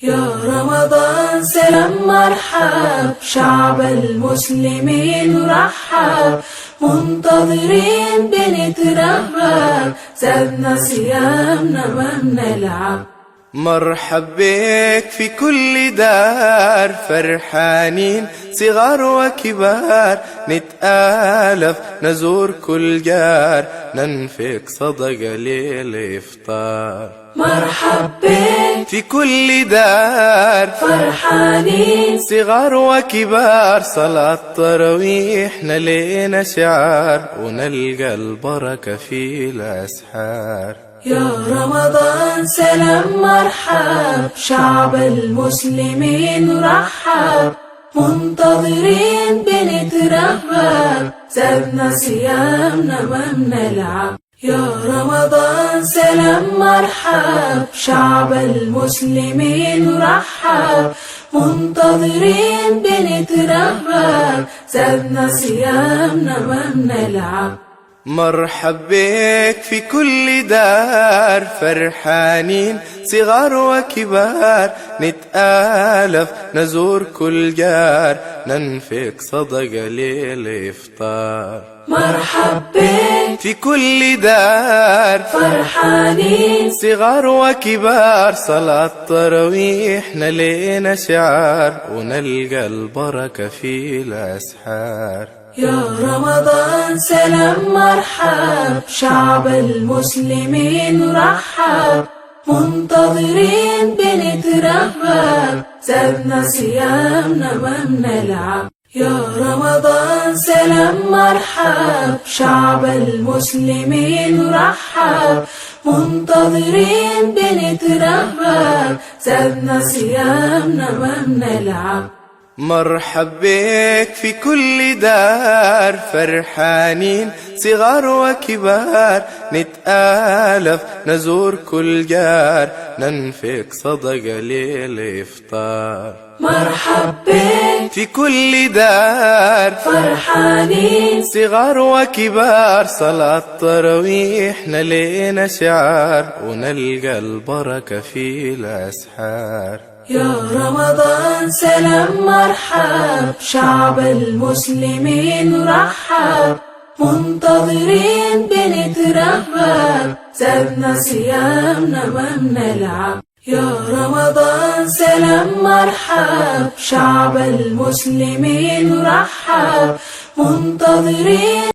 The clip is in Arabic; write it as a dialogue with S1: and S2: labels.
S1: يا رمضان سلام مرحب، شعب المسلمين رحب، منتظرين بنترهب، زادنا صيامنا ما بنلعب.
S2: مرحب بك في كل دار، فرحانين صغار وكبار، نتآلف نزور كل جار، ننفق صدقة للإفطار.
S1: مرحب بك
S2: في كل دار،
S1: فرحانين
S2: صغار وكبار، صلاة تراويح نلينا شعار، ونلقى البركة في الأسحار.
S1: يا رمضان سلام مرحب، شعب المسلمين رحب، منتظرين بنترهب، زادنا صيامنا ما بنلعب. يا رمضان سلام مرحب، شعب المسلمين رحب، منتظرين بنترهب، زادنا صيامنا ما بنلعب.
S2: مرحب بك في كل دار، فرحانين صغار وكبار، نتآلف نزور كل جار، ننفق صدقة للإفطار.
S1: مرحب بك
S2: في كل دار،
S1: فرحانين
S2: صغار وكبار، صلاة تراويح نلينا شعار، ونلقى البركة في الأسحار.
S1: يا رمضان سلام مرحب، شعب المسلمين رحب، منتظرين بنترهب، زادنا صيامنا ما بنلعب. يا رمضان سلام مرحب، شعب المسلمين رحب، منتظرين بنترهب، زادنا صيامنا ما بنلعب.
S2: مرحب بك في كل دار، فرحانين صغار وكبار، نتآلف نزور كل جار، ننفق صدقة للإفطار.
S1: مرحب بك
S2: في كل دار،
S1: فرحانين
S2: صغار وكبار، صلاة تراويح نلينا شعار، ونلقى البركة في الأسحار.
S1: يا رمضان سلام مرحب، شعب المسلمين رحب، منتظرين بنترهب، زادنا صيامنا ما بنلعب. يا رمضان سلام مرحب، شعب المسلمين رحب، منتظرين